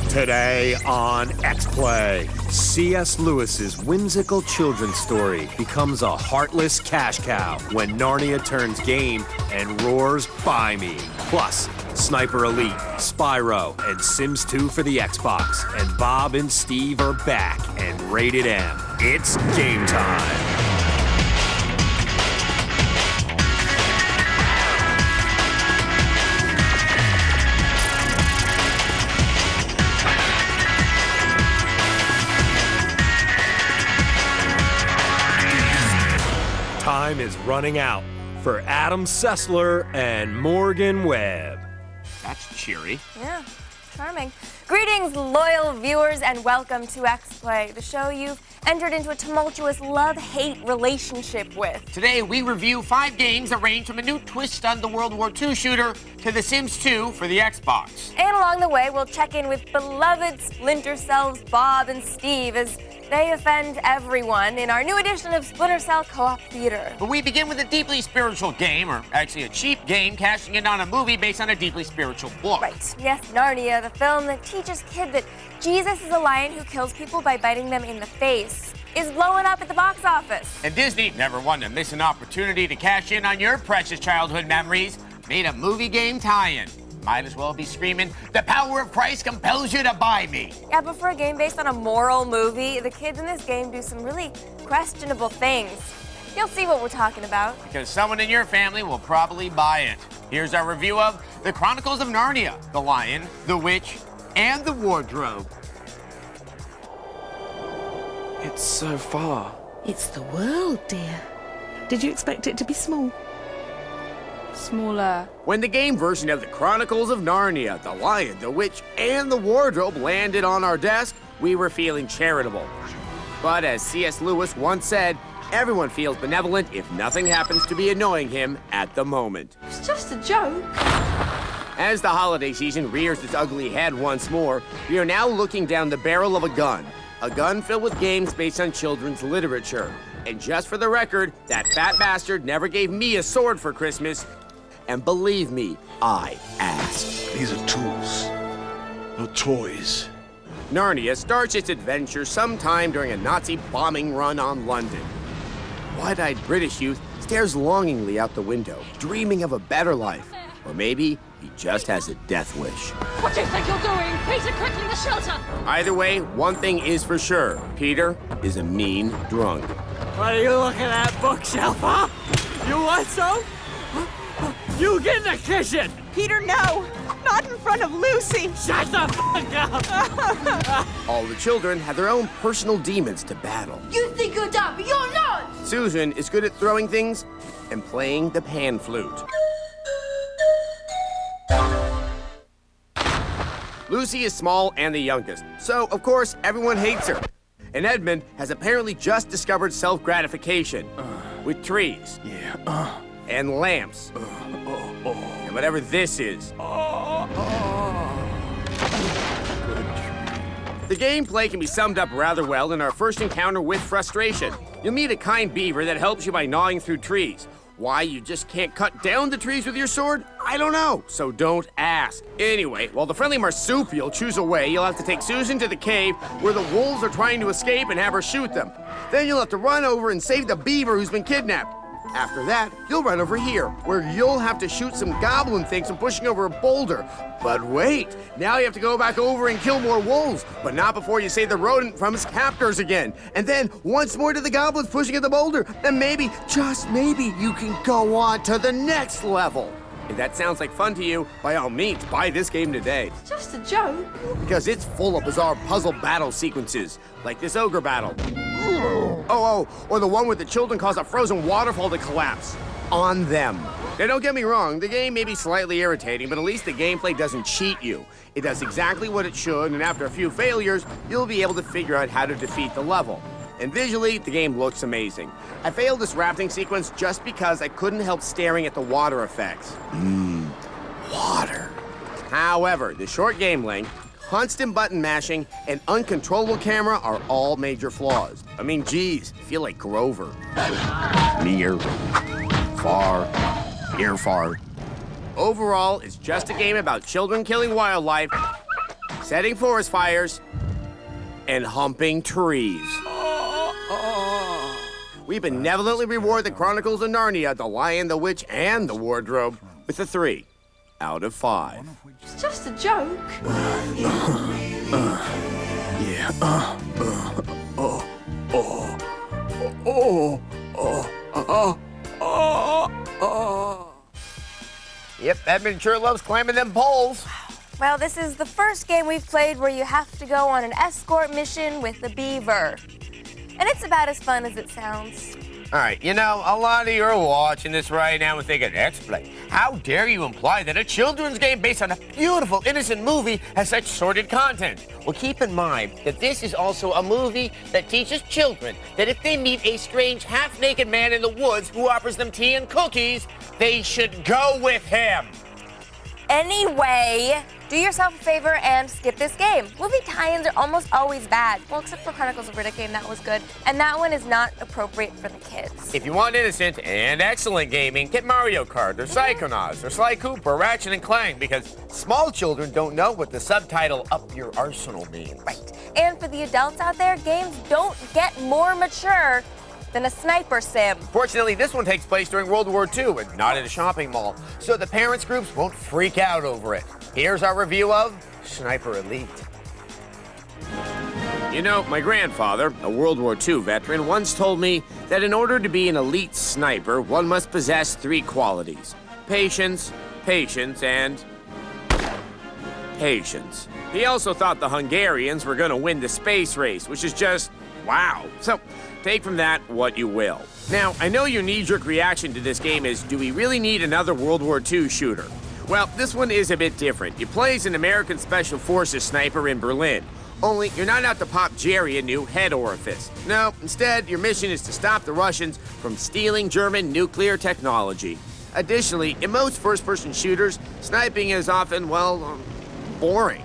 Today on X-Play, C.S. Lewis's whimsical children's story becomes a heartless cash cow when Narnia turns game and roars "Buy me!" Plus, Sniper Elite, Spyro, and Sims 2 for the Xbox. And Bob and Steve are back and Rated M. It's game time. Time is running out for Adam Sessler and Morgan Webb. That's cheery. Yeah, charming. Greetings, loyal viewers, and welcome to X-Play, the show you've entered into a tumultuous love-hate relationship with. Today, we review 5 games that range from a new twist on the World War II shooter to The Sims 2 for the Xbox. And along the way, we'll check in with beloved Splinter Cell's Bob and Steve as they offend everyone in our new edition of Splinter Cell Co-op Theater. But we begin with a deeply spiritual game, or actually a cheap game, cashing in on a movie based on a deeply spiritual book. Right. Yes, Narnia, the film that teaches kids that Jesus is a lion who kills people by biting them in the face, is blowing up at the box office. And Disney, never one to miss an opportunity to cash in on your precious childhood memories, made a movie game tie-in. Might as well be screaming, "The power of Christ compels you to buy me." Yeah, but for a game based on a moral movie, the kids in this game do some really questionable things. You'll see what we're talking about. Because someone in your family will probably buy it. Here's our review of The Chronicles of Narnia, The Lion, the Witch, and the Wardrobe. It's so far. It's the world, dear. Did you expect it to be small? Smaller. When the game version of The Chronicles of Narnia, The Lion, the Witch, and the Wardrobe landed on our desk, we were feeling charitable. But as C.S. Lewis once said, everyone feels benevolent if nothing happens to be annoying him at the moment. It's just a joke. As the holiday season rears its ugly head once more, we are now looking down the barrel of a gun filled with games based on children's literature. And just for the record, that fat bastard never gave me a sword for Christmas. And believe me, I asked. These are tools, not toys. Narnia starts its adventure sometime during a Nazi bombing run on London. Wide-eyed British youth stares longingly out the window, dreaming of a better life. Or maybe he just has a death wish. What do you think you're doing? Peter, quickly, the shelter! Either way, one thing is for sure. Peter is a mean drunk. What are you looking at, bookshelf, huh? You want some? You get in the kitchen! Peter, no! Not in front of Lucy! Shut the fuck up! All the children have their own personal demons to battle. You think you're dumb, but you're not! Susan is good at throwing things and playing the pan flute. Lucy is small and the youngest, so of course everyone hates her. And Edmund has apparently just discovered self-gratification with trees. And lamps. And whatever this is. The gameplay can be summed up rather well in our first encounter with frustration. You'll meet a kind beaver that helps you by gnawing through trees. Why you just can't cut down the trees with your sword? I don't know, so don't ask. Anyway, while the friendly marsupial chews away, you'll have to take Susan to the cave where the wolves are trying to escape and have her shoot them. Then you'll have to run over and save the beaver who's been kidnapped. After that, you'll run over here, where you'll have to shoot some goblin things from pushing over a boulder. But wait, now you have to go back over and kill more wolves, but not before you save the rodent from his captors again. And then, once more to the goblins pushing at the boulder, and maybe, just maybe, you can go on to the next level. If that sounds like fun to you, by all means, buy this game today. It's just a joke. Because it's full of bizarre puzzle battle sequences, like this ogre battle. Or the one where the children cause a frozen waterfall to collapse on them. Now, don't get me wrong, the game may be slightly irritating, but at least the gameplay doesn't cheat you. It does exactly what it should, and after a few failures, you'll be able to figure out how to defeat the level. And visually, the game looks amazing. I failed this rafting sequence just because I couldn't help staring at the water effects. Water. However, the short game length, constant button mashing, and uncontrollable camera are all major flaws. I mean, geez, I feel like Grover. Near, far, near far. Overall, it's just a game about children killing wildlife, setting forest fires, and humping trees. We benevolently reward the Chronicles of Narnia, The Lion, the Witch, and the Wardrobe with a 3 out of 5. It's just a joke. Yep, Edmund sure loves climbing them poles. Well, this is the first game we've played where you have to go on an escort mission with a beaver. And it's about as fun as it sounds. All right, you know, a lot of you are watching this right now and thinking, X-Play, how dare you imply that a children's game based on a beautiful, innocent movie has such sordid content? Well, keep in mind that this is also a movie that teaches children that if they meet a strange, half-naked man in the woods who offers them tea and cookies, they should go with him. Anyway, do yourself a favor and skip this game. Movie tie-ins are almost always bad. Well, except for Chronicles of Riddick game, that was good. And that one is not appropriate for the kids. If you want innocent and excellent gaming, get Mario Kart, or Psychonauts, or Sly Cooper, or Ratchet and Clank, because small children don't know what the subtitle "Up Your Arsenal" means. Right. And for the adults out there, games don't get more mature than a sniper sim. Fortunately, this one takes place during World War II and not at a shopping mall, so the parents groups won't freak out over it. Here's our review of Sniper Elite. You know, my grandfather, a World War II veteran, once told me that in order to be an elite sniper, one must possess 3 qualities: patience, patience, and patience. He also thought the Hungarians were going to win the space race, which is just wow. So, take from that what you will. Now, I know your knee-jerk reaction to this game is, do we really need another World War II shooter? Well, this one is a bit different. You play as an American Special Forces sniper in Berlin. Only, you're not out to pop Jerry a new head orifice. No, instead, your mission is to stop the Russians from stealing German nuclear technology. Additionally, in most first-person shooters, sniping is often, well, boring.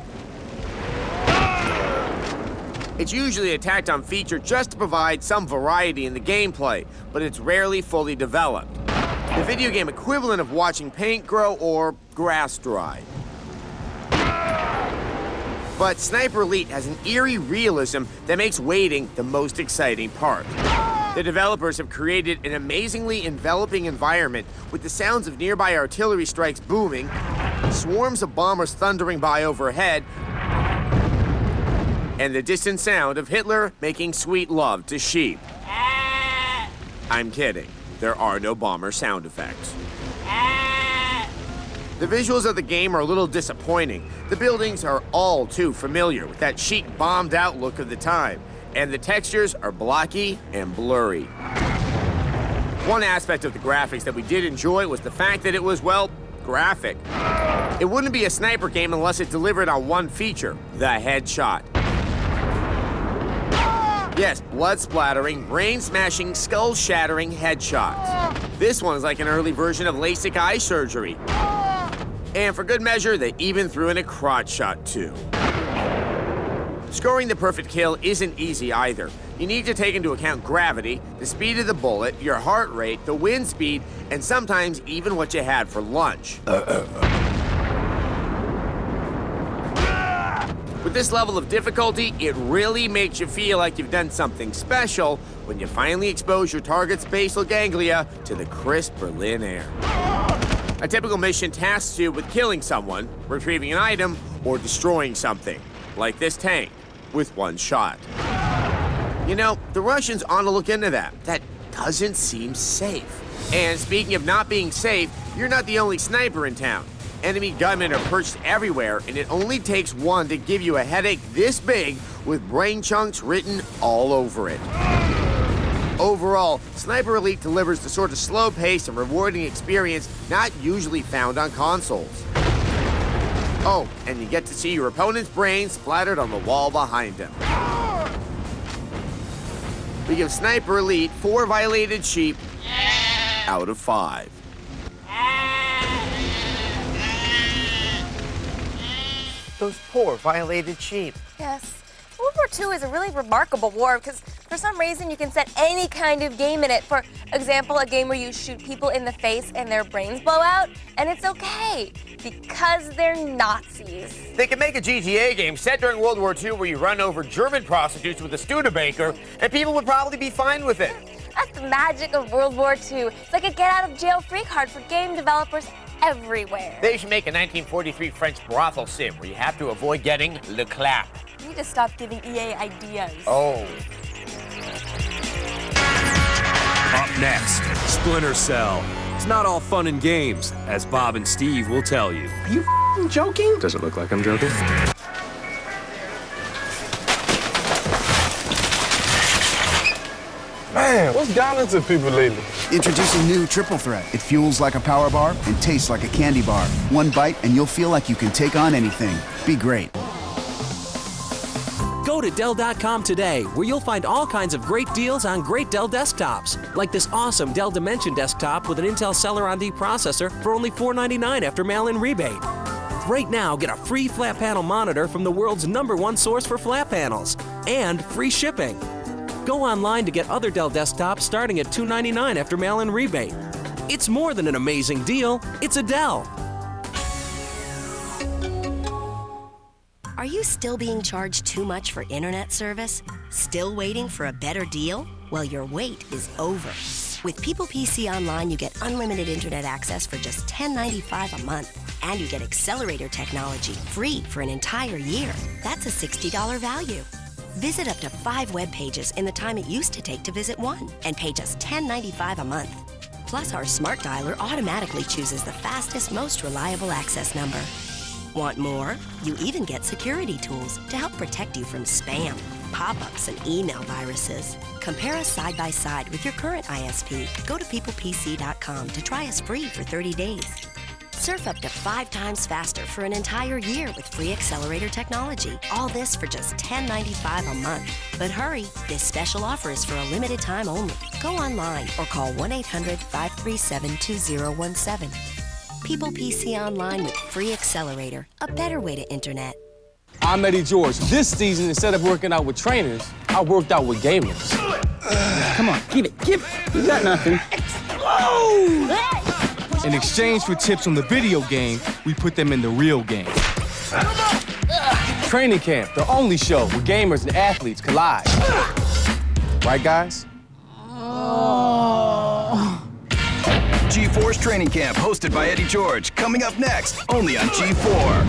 It's usually a tacked-on feature just to provide some variety in the gameplay, but it's rarely fully developed. The video game equivalent of watching paint grow or grass dry. But Sniper Elite has an eerie realism that makes waiting the most exciting part. The developers have created an amazingly enveloping environment with the sounds of nearby artillery strikes booming, swarms of bombers thundering by overhead, and the distant sound of Hitler making sweet love to sheep. I'm kidding. There are no bomber sound effects. The visuals of the game are a little disappointing. The buildings are all too familiar with that chic, bombed-out look of the time, and the textures are blocky and blurry. One aspect of the graphics that we did enjoy was the fact that it was, well, graphic. It wouldn't be a sniper game unless it delivered on one feature, the headshot. Yes, blood-splattering, brain-smashing, skull-shattering headshots. This one's like an early version of LASIK eye surgery. And for good measure, they even threw in a crotch shot, too. Scoring the perfect kill isn't easy either. You need to take into account gravity, the speed of the bullet, your heart rate, the wind speed, and sometimes even what you had for lunch. With this level of difficulty, it really makes you feel like you've done something special when you finally expose your target's basal ganglia to the crisp Berlin air. A typical mission tasks you with killing someone, retrieving an item, or destroying something, like this tank, with one shot. You know, the Russians ought to look into that. That doesn't seem safe. And speaking of not being safe, you're not the only sniper in town. Enemy gunmen are perched everywhere, and it only takes one to give you a headache this big with brain chunks written all over it. Overall, Sniper Elite delivers the sort of slow-paced and rewarding experience not usually found on consoles. Oh, and you get to see your opponent's brain splattered on the wall behind him. We give Sniper Elite 4 violated sheep out of 5. Those poor violated sheep. Yes. World War II is a really remarkable war because For some reason, you can set any kind of game in it. For example, a game where you shoot people in the face and their brains blow out, and it's okay, because they're Nazis. They can make a GTA game set during World War II where you run over German prostitutes with a Studebaker, and people would probably be fine with it. That's the magic of World War II. It's like a get-out-of-jail-free card for game developers everywhere. They should make a 1943 French brothel sim where you have to avoid getting le clap. You need to stop giving EA ideas. Oh. Up next, Splinter Cell. It's not all fun and games, as Bob and Steve will tell you. Are you f***ing joking? Does it look like I'm joking? Man, what's gotten into people lately? Introducing new Triple Threat. It fuels like a power bar and tastes like a candy bar. One bite and you'll feel like you can take on anything. Be great. Go to Dell.com today, where you'll find all kinds of great deals on great Dell desktops, like this awesome Dell Dimension desktop with an Intel Celeron D processor for only $499 after mail-in rebate. Right now, get a free flat panel monitor from the world's #1 source for flat panels, and free shipping. Go online to get other Dell desktops starting at $299 after mail-in rebate. It's more than an amazing deal, it's a Dell. Are you still being charged too much for internet service? Still waiting for a better deal? Well, your wait is over. With People PC Online, you get unlimited internet access for just $10.95 a month. And you get Accelerator technology free for an entire year. That's a $60 value. Visit up to 5 web pages in the time it used to take to visit one, and pay just $10.95 a month. Plus, our smart dialer automatically chooses the fastest, most reliable access number. Want more? You even get security tools to help protect you from spam, pop-ups, and email viruses. Compare us side by side with your current ISP. Go to peoplepc.com to try us free for 30 days. Surf up to 5 times faster for an entire year with free Accelerator technology. All this for just $10.95 a month. But hurry, this special offer is for a limited time only. Go online or call 1-800-537-2017. People PC Online with free Accelerator, a better way to internet. I'm Eddie George. This season, instead of working out with trainers, I worked out with gamers. Come on, give it. You got nothing. Explode! In exchange for tips on the video game, we put them in the real game. Training Camp, the only show where gamers and athletes collide. Right, guys? G4's Training Camp, hosted by Eddie George. Coming up next, only on G4.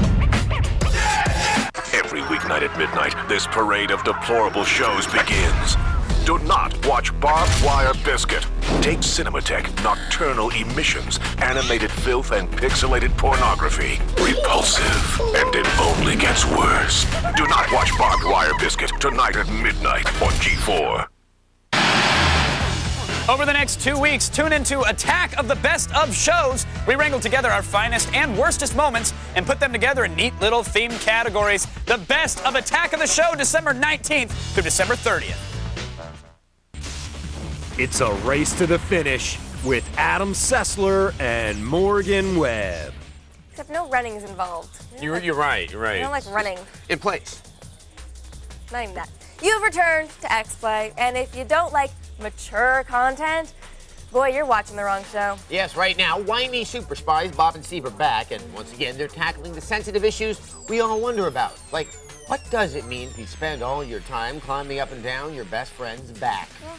Every weeknight at midnight, this parade of deplorable shows begins. Do not watch Barbed Wire Biscuit. Take Cinematech, nocturnal emissions, animated filth, and pixelated pornography. Repulsive, and it only gets worse. Do not watch Barbed Wire Biscuit tonight at midnight on G4. Over the next 2 weeks, tune into Attack of the Best of Shows. We wrangle together our finest and worstest moments and put them together in neat little themed categories. The Best of Attack of the Show, December 19th through December 30th. It's a race to the finish with Adam Sessler and Morgan Webb. Except no running is involved. You're right. I don't like running. In place. Not even that. You've returned to X-Play, and if you don't like mature content, boy, you're watching the wrong show. Yes, right now, whiny super spies Bob and Steve are back, and once again, they're tackling the sensitive issues we all wonder about. Like, what does it mean to spend all your time climbing up and down your best friend's back? Yeah.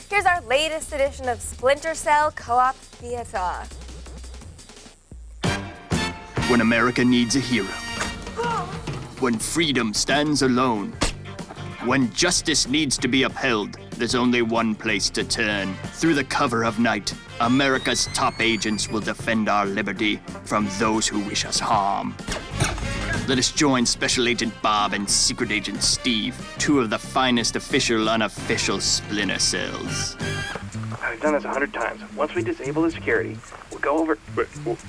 Here's our latest edition of Splinter Cell Co-op Theater. When America needs a hero. When freedom stands alone. When justice needs to be upheld, there's only one place to turn. Through the cover of night, America's top agents will defend our liberty from those who wish us harm. Let us join Special Agent Bob and Secret Agent Steve, 2 of the finest official, unofficial Splinter Cells. I've done this 100 times. Once we disable the security, we'll go over...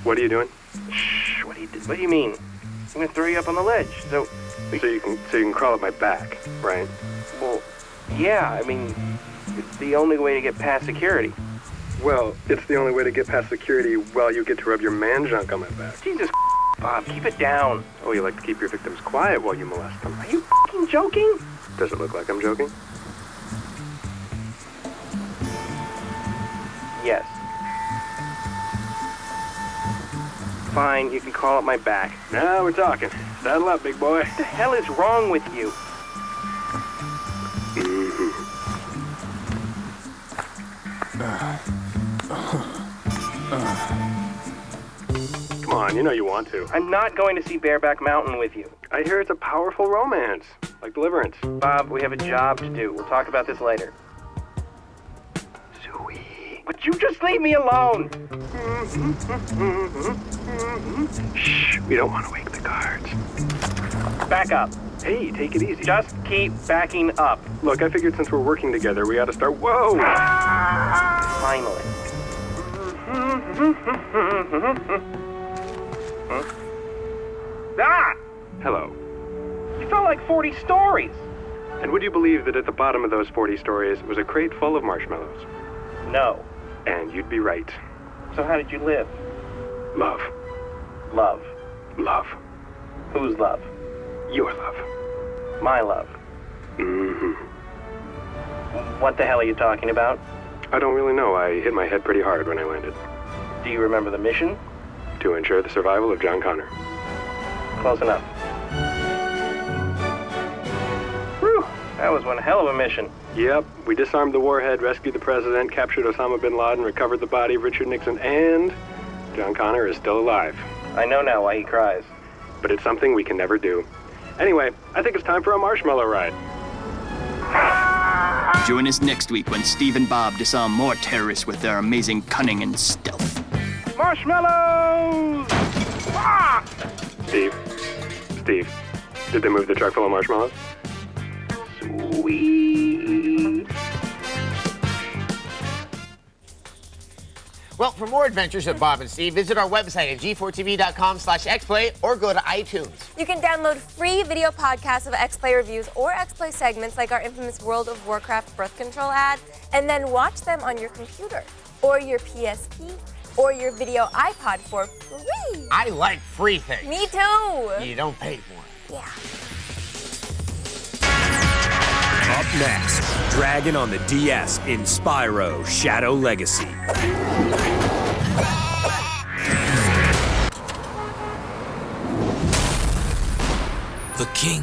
What are you doing? Shh, what do you mean? I'm gonna throw you up on the ledge, so you can crawl up my back, right? Well, yeah, I mean, it's the only way to get past security. Well, it's the only way to get past security while you get to rub your man junk on my back. Jesus, Bob, keep it down. Oh, you like to keep your victims quiet while you molest them. Are you f***ing joking? Does it look like I'm joking? Yes. Fine, you can crawl up my back. Now we're talking. Saddle up, big boy. What the hell is wrong with you? Come on, you know you want to. I'm not going to see Bareback Mountain with you. I hear it's a powerful romance, like Deliverance. Bob, we have a job to do. We'll talk about this later. Sweet. Would you just leave me alone? Shh, we don't want to wake the guards. Back up. Hey, take it easy. Just keep backing up. Look, I figured since we're working together, we ought to start... Whoa! Finally. Ah! Hello. You felt like 40 stories. And would you believe that at the bottom of those 40 stories was a crate full of marshmallows? No. And you'd be right. So how did you live? Love. Love. Love. Whose love? Your love. My love. Mm-hmm. What the hell are you talking about? I don't really know. I hit my head pretty hard when I landed. Do you remember the mission? To ensure the survival of John Connor. Close enough. Whew, that was one hell of a mission. Yep, we disarmed the warhead, rescued the president, captured Osama bin Laden, recovered the body of Richard Nixon, and John Connor is still alive. I know now why he cries. But it's something we can never do. Anyway, I think it's time for a marshmallow ride. Join us next week when Steve and Bob disarm more terrorists with their amazing cunning and stealth. Marshmallows! Ah! Steve, did they move the truck full of marshmallows? Sweet. Well, for more adventures of Bob and Steve, visit our website at g4tv.com/xplay or go to iTunes. You can download free video podcasts of X-Play reviews or X-Play segments like our infamous World of Warcraft birth control ad, and then watch them on your computer or your PSP or your video iPod for free. I like free things. Me too. You don't pay for it. Yeah. Up next, Dragon on the DS in Spyro Shadow Legacy. The king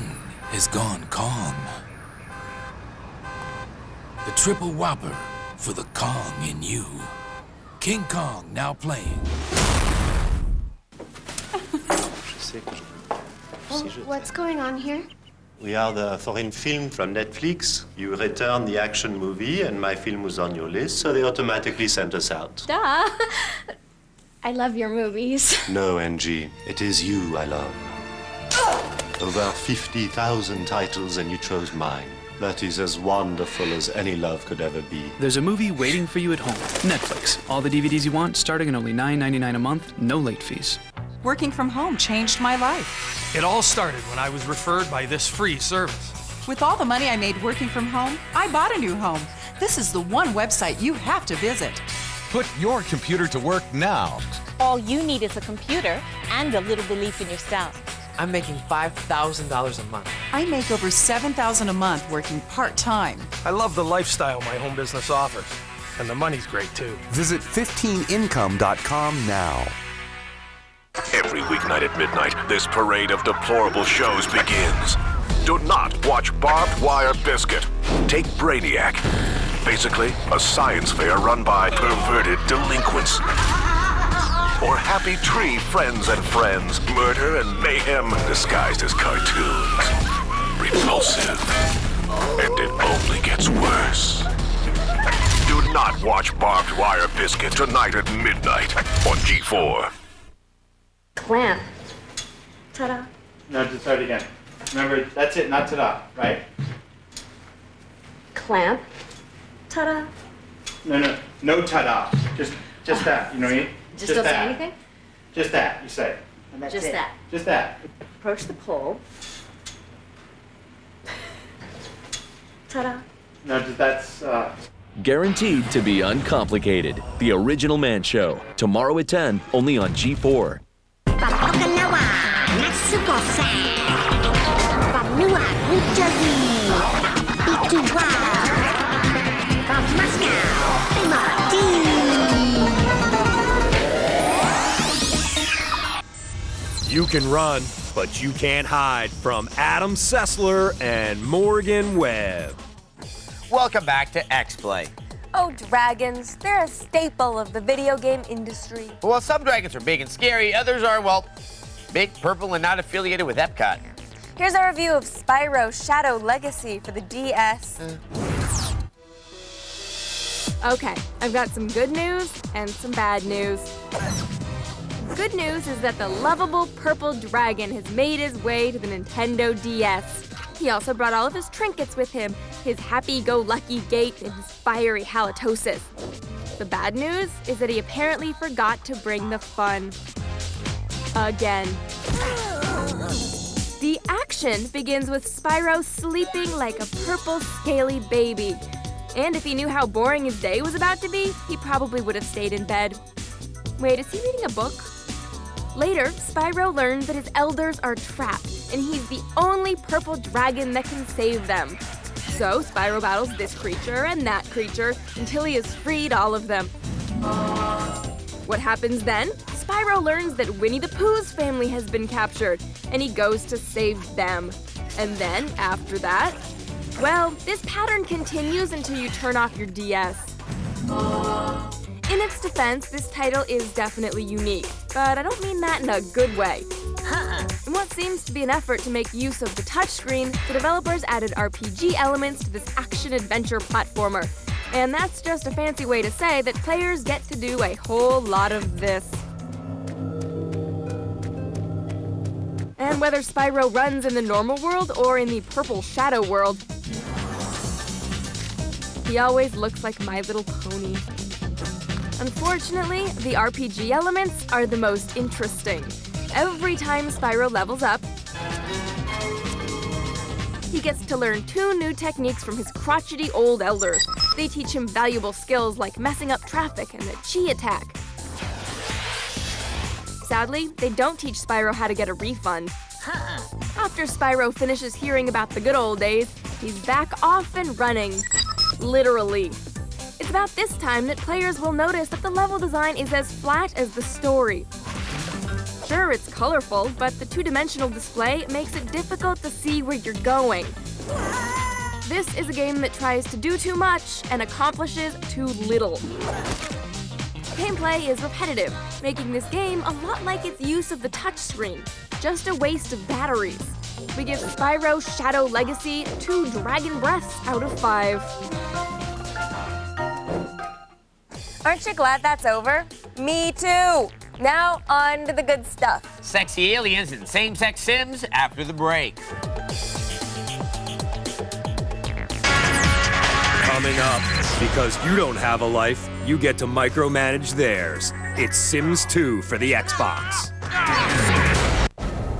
has gone Kong. The triple whopper for the Kong in you. King Kong now playing. What's going on here? We are the foreign film from Netflix. You returned the action movie, and my film was on your list, so they automatically sent us out. Duh. I love your movies. No, NG. It is you I love. Over 50,000 titles, and you chose mine. That is as wonderful as any love could ever be. There's a movie waiting for you at home. Netflix. All the DVDs you want, starting at only $9.99 a month, no late fees. Working from home changed my life. It all started when I was referred by this free service. With all the money I made working from home, I bought a new home. This is the one website you have to visit. Put your computer to work now. All you need is a computer and a little belief in yourself. I'm making $5,000 a month. I make over $7,000 a month working part-time. I love the lifestyle my home business offers. And the money's great, too. Visit 15income.com now. Every weeknight at midnight, this parade of deplorable shows begins. Do not watch Barbed Wire Biscuit. Take Brainiac. Basically, a science fair run by perverted delinquents. Or Happy Tree Friends and Friends. Murder and mayhem disguised as cartoons. Repulsive. And it only gets worse. Do not watch Barbed Wire Biscuit tonight at midnight on G4. Clamp. Ta-da. No, just start again. Remember, that's it, not ta-da, right? Clamp. Ta-da. No ta-da. Just that, you know what I mean? Just don't say anything? Just that, you say. And that's Just it. that. Just that. Approach the pole. Ta-da. No, that's, Guaranteed to be uncomplicated. The Original Man Show. Tomorrow at 10, only on G4. Okinawa, Natsuko-san. From Newark, New Jersey. BTY. From Moscow, Timothy. You can run, but you can't hide from Adam Sessler and Morgan Webb. Welcome back to X-Play. Oh, dragons. They're a staple of the video game industry. Well, some dragons are big and scary, others are, well, big, purple, and not affiliated with Epcot. Here's our review of Spyro Shadow Legacy for the DS. Okay, I've got some good news and some bad news. Good news is that the lovable purple dragon has made his way to the Nintendo DS. He also brought all of his trinkets with him, his happy-go-lucky gait and his fiery halitosis. The bad news is that he apparently forgot to bring the fun. Again. The action begins with Spyro sleeping like a purple, scaly baby. And if he knew how boring his day was about to be, he probably would have stayed in bed. Wait, is he reading a book? Later, Spyro learns that his elders are trapped, and he's the only purple dragon that can save them. So Spyro battles this creature and that creature until he has freed all of them. What happens then? Spyro learns that Winnie the Pooh's family has been captured, and he goes to save them. And then, after that, well, this pattern continues until you turn off your DS. In its defense, this title is definitely unique, but I don't mean that in a good way. In what seems to be an effort to make use of the touchscreen, the developers added RPG elements to this action-adventure platformer. And that's just a fancy way to say that players get to do a whole lot of this. And whether Spyro runs in the normal world or in the purple shadow world, he always looks like My Little Pony. Unfortunately, the RPG elements are the most interesting. Every time Spyro levels up, he gets to learn 2 new techniques from his crotchety old elders. They teach him valuable skills like messing up traffic and the chi attack. Sadly, they don't teach Spyro how to get a refund. After Spyro finishes hearing about the good old days, he's back off and running. Literally. It's about this time that players will notice that the level design is as flat as the story. Sure, it's colorful, but the 2-dimensional display makes it difficult to see where you're going. This is a game that tries to do too much and accomplishes too little. Gameplay is repetitive, making this game a lot like its use of the touchscreen. Just a waste of batteries. We give Spyro Shadow Legacy 2 dragon breaths out of 5. Aren't you glad that's over? Me too! Now, on to the good stuff. Sexy aliens and same-sex Sims after the break. Coming up, because you don't have a life, you get to micromanage theirs. It's Sims 2 for the Xbox.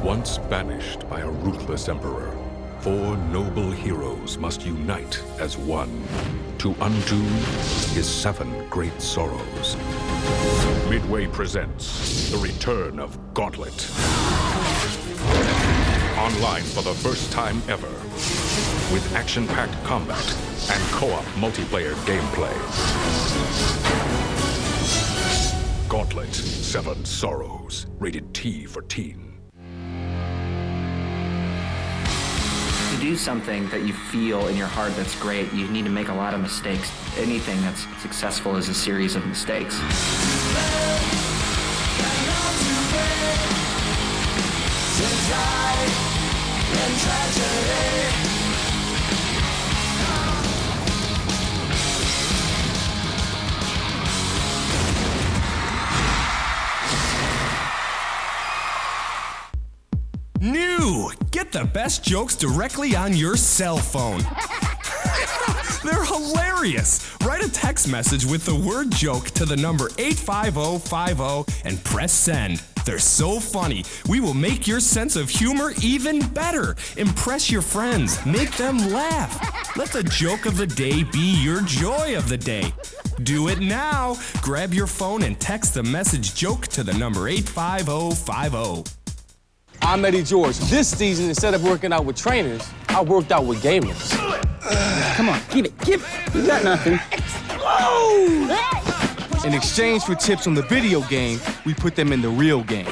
Once banished by a ruthless emperor, 4 noble heroes must unite as one to undo his 7 great sorrows. Midway presents The Return of Gauntlet. Online for the first time ever, with action-packed combat and co-op multiplayer gameplay. Gauntlet 7 Sorrows, rated T for teen. To do something that you feel in your heart that's great, you need to make a lot of mistakes. Anything that's successful is a series of mistakes. New! Get the best jokes directly on your cell phone. They're hilarious. Write a text message with the word joke to the number 85050 and press send. They're so funny. We will make your sense of humor even better. Impress your friends. Make them laugh. Let the joke of the day be your joy of the day. Do it now. Grab your phone and text the message joke to the number 85050. I'm Eddie George. This season, instead of working out with trainers, I worked out with gamers. Come on, give it. You got nothing. Explode! In exchange for tips on the video game, we put them in the real game.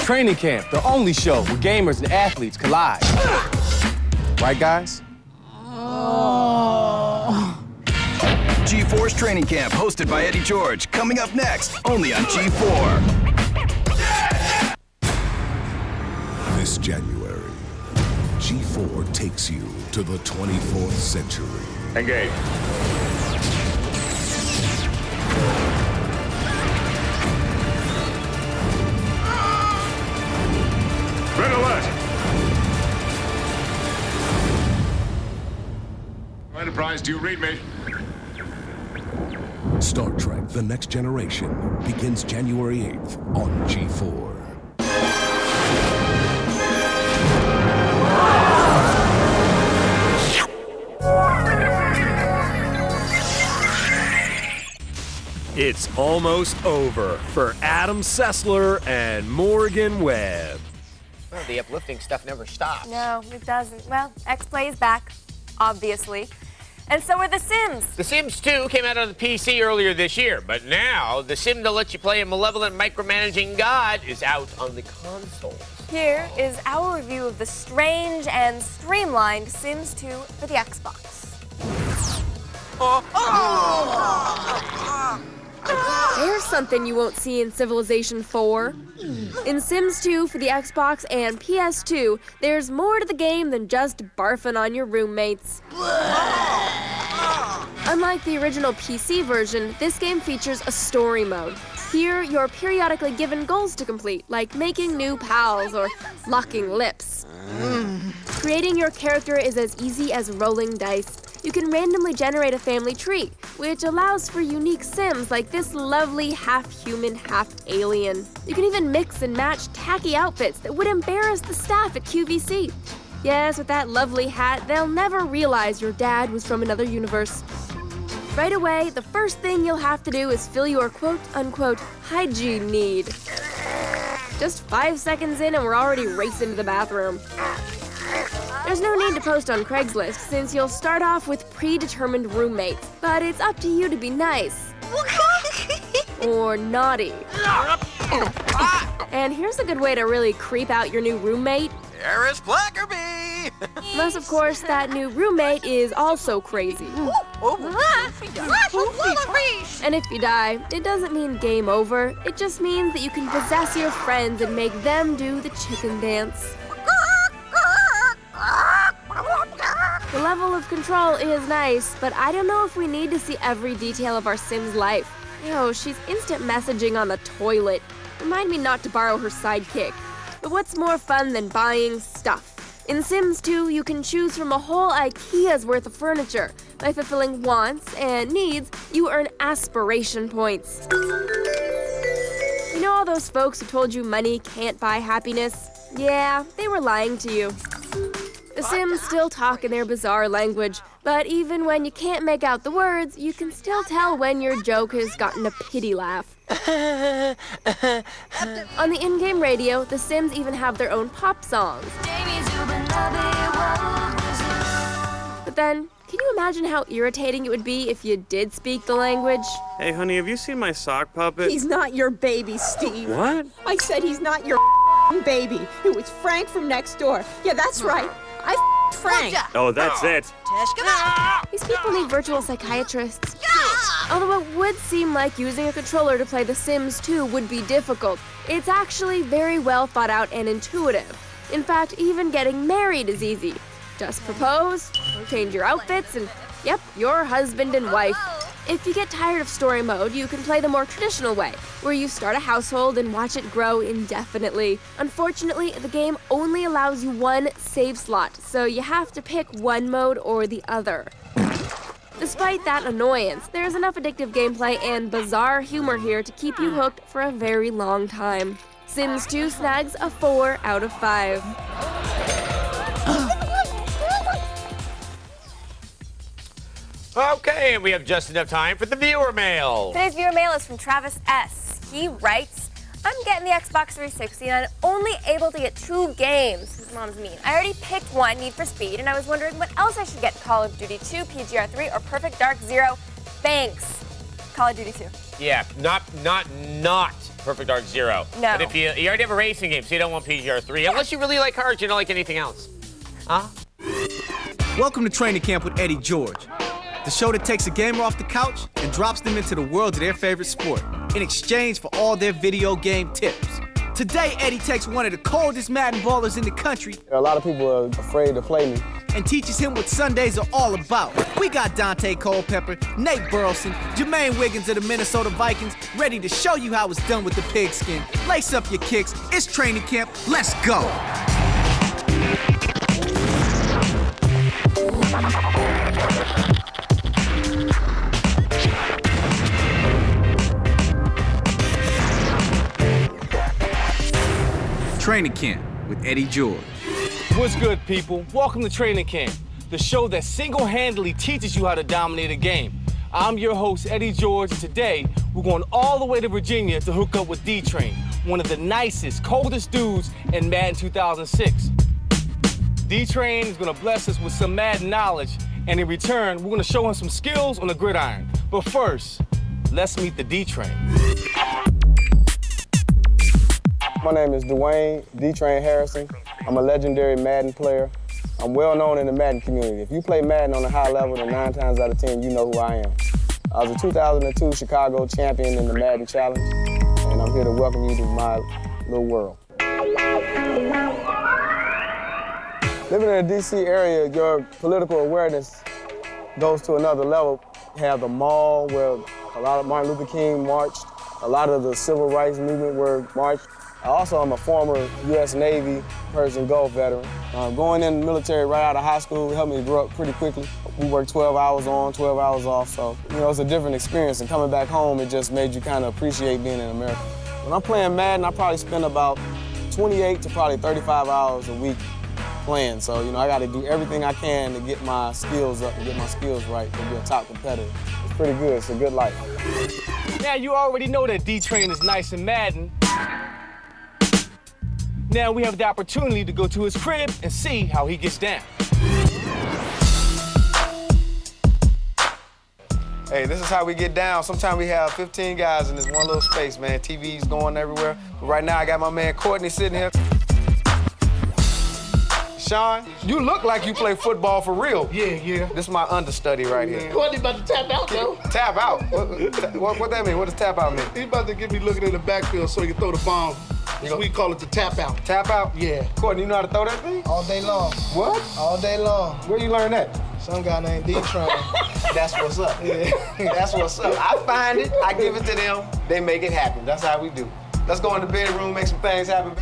Training Camp, the only show where gamers and athletes collide. Right, guys? G-Force Training Camp, hosted by Eddie George. Coming up next, only on G4. This January, G4 takes you to the 24th century. Engage. Red alert! Enterprise, do you read me? Star Trek The Next Generation begins January 8th on G4. It's almost over for Adam Sessler and Morgan Webb. Well, the uplifting stuff never stops. No, it doesn't. Well, X-Play is back, obviously. And so are The Sims. The Sims 2 came out on the PC earlier this year, but now the sim that lets you play a malevolent micromanaging god is out on the console. Here is our review of the strange and streamlined Sims 2 for the Xbox. There's something you won't see in Civilization 4. In Sims 2 for the Xbox and PS2, there's more to the game than just barfing on your roommates. Unlike the original PC version, this game features a story mode. Here, you're periodically given goals to complete, like making new pals or locking lips. Creating your character is as easy as rolling dice. You can randomly generate a family tree, which allows for unique Sims like this lovely half-human, half-alien. You can even mix and match tacky outfits that would embarrass the staff at QVC. Yes, with that lovely hat, they'll never realize your dad was from another universe. Right away, the first thing you'll have to do is fill your quote-unquote hygiene need. Just 5 seconds in and we're already racing to the bathroom. There's no need to post on Craigslist since you'll start off with predetermined roommates, but it's up to you to be nice. Or naughty. And here's a good way to really creep out your new roommate. There is Blackerby! Unless, of course, that new roommate is also crazy. And if you die, it doesn't mean game over. It just means that you can possess your friends and make them do the chicken dance. The level of control is nice, but I don't know if we need to see every detail of our Sim's life. Yo, she's instant messaging on the toilet. Remind me not to borrow her sidekick. But what's more fun than buying stuff? In Sims 2, you can choose from a whole IKEA's worth of furniture. By fulfilling wants and needs, you earn aspiration points. You know all those folks who told you money can't buy happiness? Yeah, they were lying to you. The Sims still talk in their bizarre language, but even when you can't make out the words, you can still tell when your joke has gotten a pity laugh. On the in-game radio, the Sims even have their own pop songs. But then, can you imagine how irritating it would be if you did speak the language? Hey, honey, have you seen my sock puppet? He's not your baby, Steve. What? I said he's not your baby. It was Frank from next door. Yeah, that's right. I Frank. Oh, that's it. These people need virtual psychiatrists. Although it would seem like using a controller to play The Sims 2 would be difficult, it's actually very well thought out and intuitive. In fact, even getting married is easy. Just propose, change your outfits, and yep, you're husband and wife. If you get tired of story mode, you can play the more traditional way, where you start a household and watch it grow indefinitely. Unfortunately, the game only allows you one save slot, so you have to pick one mode or the other. Despite that annoyance, there's enough addictive gameplay and bizarre humor here to keep you hooked for a very long time. Sims 2 snags a 4 out of 5. Okay, and we have just enough time for the viewer mail. Today's viewer mail is from Travis S. He writes, I'm getting the Xbox 360 and I'm only able to get 2 games. His mom's mean. I already picked one, Need for Speed, and I was wondering what else I should get. Call of Duty 2, PGR 3, or Perfect Dark Zero. Thanks. Call of Duty 2. Yeah, not Perfect Dark Zero. No. But if you already have a racing game, so you don't want PGR3, unless you really like cars, you don't like anything else. Huh? Welcome to Training Camp with Eddie George, the show that takes a gamer off the couch and drops them into the world of their favorite sport in exchange for all their video game tips. Today, Eddie takes one of the coldest Madden ballers in the country. A lot of people are afraid to play me. And teaches him what Sundays are all about. We got Dante Culpepper, Nate Burleson, Jermaine Wiggins of the Minnesota Vikings, ready to show you how it's done with the pigskin. Lace up your kicks, it's training camp, let's go. Training Camp with Eddie George. What's good, people? Welcome to Training Camp, the show that single-handedly teaches you how to dominate a game. I'm your host, Eddie George, and today we're going all the way to Virginia to hook up with D-Train, one of the nicest, coldest dudes in Madden 2006. D-Train is going to bless us with some Madden knowledge, and in return, we're going to show him some skills on the gridiron. But first, let's meet the D-Train. My name is Dwayne D-Train Harrison. I'm a legendary Madden player. I'm well known in the Madden community. If you play Madden on a high level, then 9 times out of 10, you know who I am. I was a 2002 Chicago champion in the Madden Challenge, and I'm here to welcome you to my little world. Living in the D.C. area, your political awareness goes to another level. You have the mall where a lot of Martin Luther King marched, a lot of the civil rights movement were marched. Also, I'm a former U.S. Navy Persian Gulf veteran. Going in the military right out of high school helped me grow up pretty quickly. We worked 12 hours on, 12 hours off, so, you know, it's a different experience. And coming back home, it just made you kind of appreciate being in America. When I'm playing Madden, I probably spend about 28 to probably 35 hours a week playing. So, you know, I got to do everything I can to get my skills up and get my skills right to be a top competitor. It's pretty good. It's a good life. Now, you already know that D-Train is nice in Madden. Now we have the opportunity to go to his crib and see how he gets down. Hey, this is how we get down. Sometimes we have 15 guys in this one little space, man. TV's going everywhere. But right now I got my man Courtney sitting here. Sean, you look like you play football for real. Yeah. This is my understudy right here. Courtney about to tap out, though. Tap out? What that mean? What does tap out mean? He about to get me looking in the backfield so he can throw the bomb. So we call it the tap out. Tap out? Yeah. Courtney, you know how to throw that thing? All day long. What? All day long. Where you learn that? Some guy named D-Train. That's what's up. Yeah. That's what's up. I find it, I give it to them, they make it happen. That's how we do. Let's go in the bedroom, make some things happen.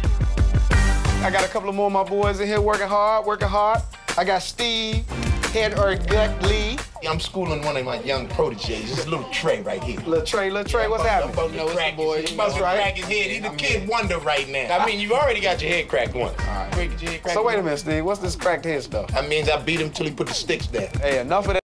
I got a couple of more of my boys in here working hard. I got Steve, Head Ergut Lee. I'm schooling one of my young proteges. This little Trey right here. Little Trey, what's happening? No, it's the boy. He must crack his head. He's the kid wonder right now. I mean, you've already got your head cracked once. All right. Get your head cracked so wait a minute, Steve. What's this cracked head stuff? That means I beat him till he put the sticks down. Hey, enough of that.